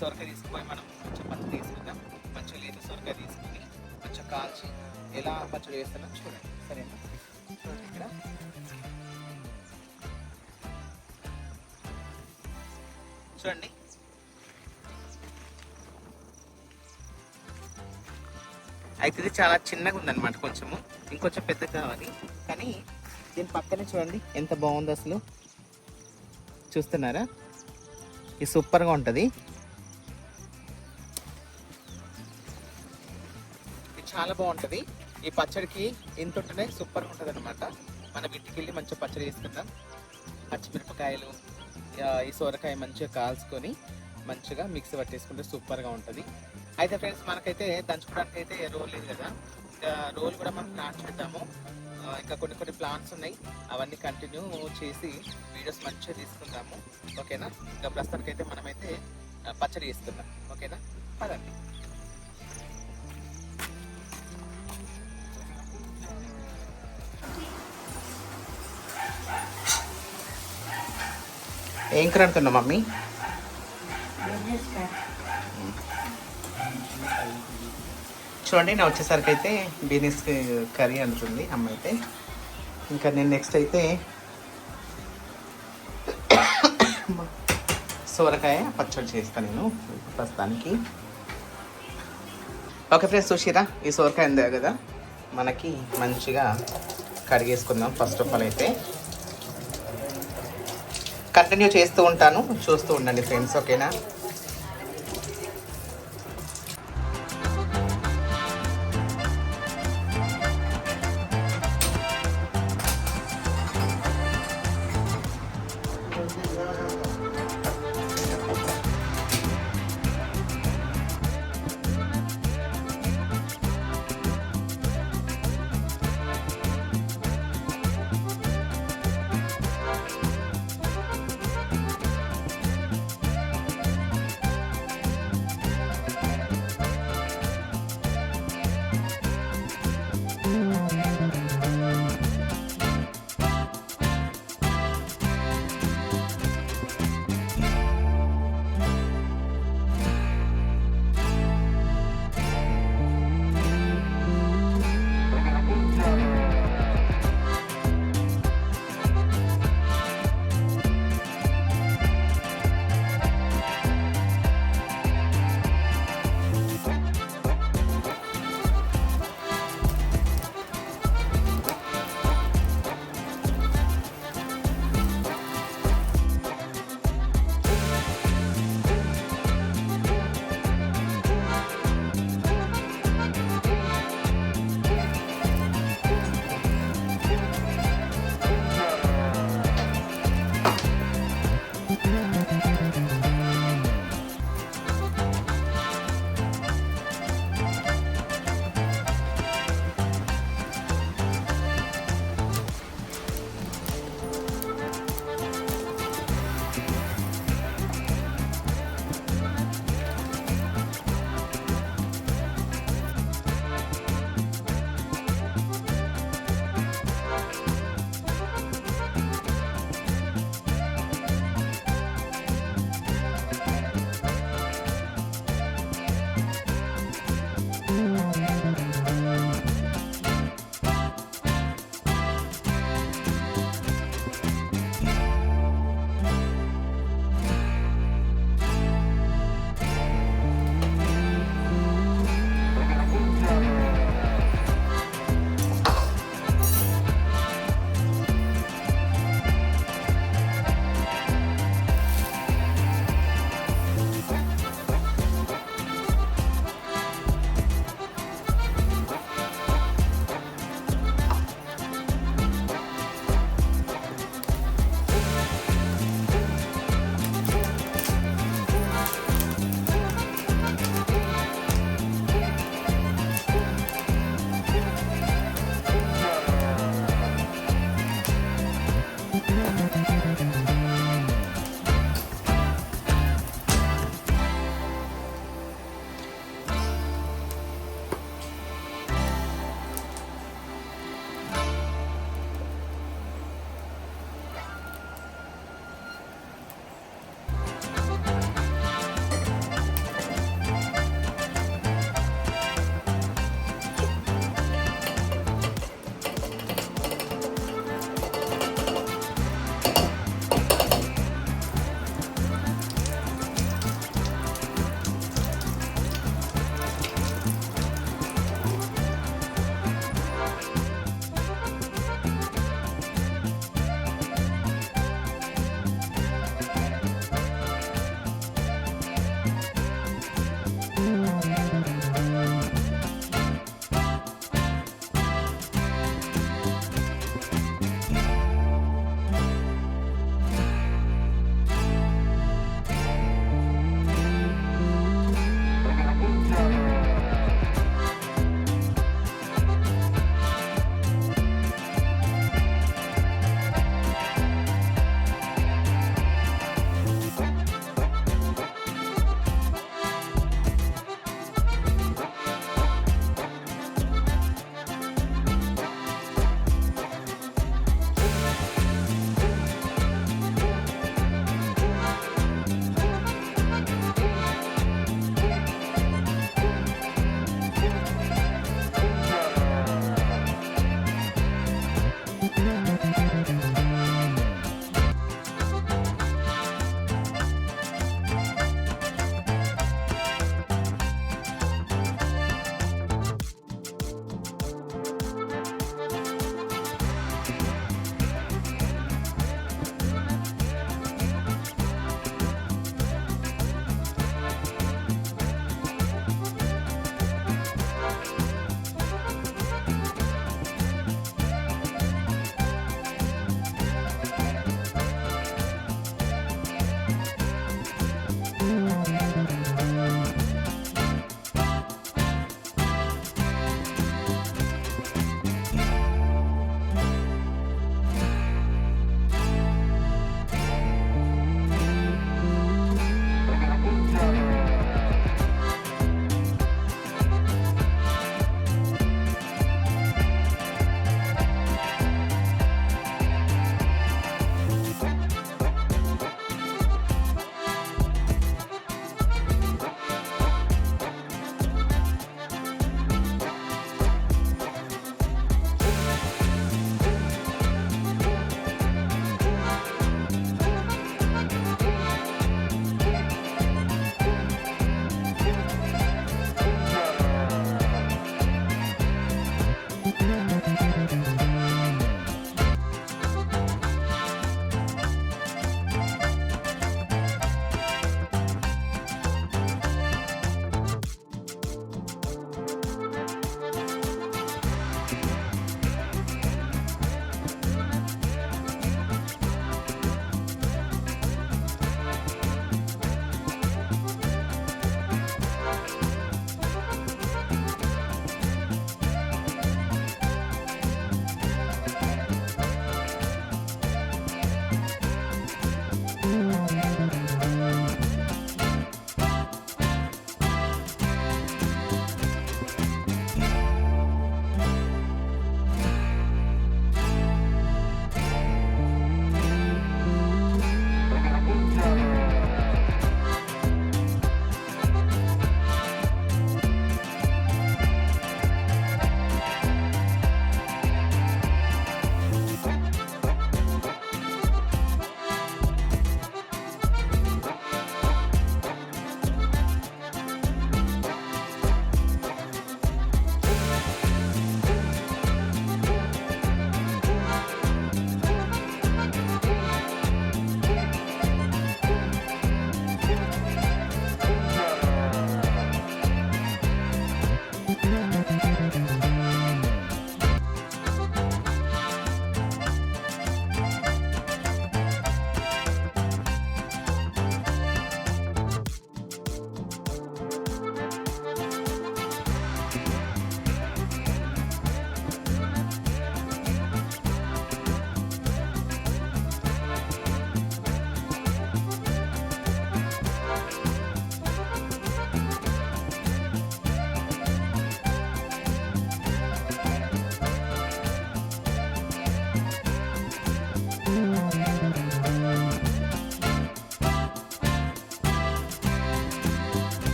సొరకాయ తీసుకుపోయి మనం కొంచెం పచ్చడి తీసుకుందాం. మంచిగా లేత సొరకాయ తీసుకుని కొంచెం కాల్చి ఎలా పచ్చడి వేస్తున్నాం చూడండి, సరేనా? చూడండి ఇక్కడ చూడండి. అయితే ఇది చాలా చిన్నగా ఉందన్నమాట, కొంచెము ఇంకొంచెం పెద్దగా కావాలి. కానీ దీని పక్కనే చూడండి ఎంత బాగుంది అసలు, చూస్తున్నారా? ఇది సూపర్గా ఉంటుంది. ఇది చాలా బాగుంటుంది. ఈ పచ్చడికి ఇంత ఉంటేనే సూపర్గా ఉంటుంది అనమాట. మనం ఇంటికి వెళ్ళి మంచిగా పచ్చడి వేసుకుందాం. పచ్చిమిరపకాయలు, ఈ సొరకాయ మంచిగా కాల్చుకొని మంచిగా మిక్సీ పట్టేసుకుంటే సూపర్గా ఉంటుంది. అయితే ఫ్రెండ్స్, మనకైతే దంచుకోవడానికి అయితే రోల్ లేదు కదా, ఇంకా రోల్ కూడా మనం ప్లాన్ చేద్దాము. ఇంకా కొన్ని ప్లాన్స్ ఉన్నాయి, అవన్నీ కంటిన్యూ చేసి వీడియోస్ మంచిగా తీసుకుందాము. ఓకేనా? ఇంకా ప్రస్తుతానికి అయితే మనమైతే పచ్చడి వేస్తున్నాం. ఓకేనా? పదండి. ఏం కూర అంటున్నావు మమ్మీ? చూడండి, నా వచ్చేసరికి అయితే బీనీస్ కర్రీ అంటుంది అమ్మ అయితే. ఇంకా నేను నెక్స్ట్ అయితే సోరకాయ పచ్చడి చేస్తాను నేను ప్రస్తుతానికి. ఓకే ఫ్రెండ్స్, చూసిరా ఈ సోరకాయ ఉందా కదా, మనకి మంచిగా కడిగేసుకుందాం. ఫస్ట్ ఆఫ్ ఆల్ అయితే కంటిన్యూ చేస్తూ ఉంటాను, చూస్తూ ఉండండి ఫ్రెండ్స్. ఓకేనా?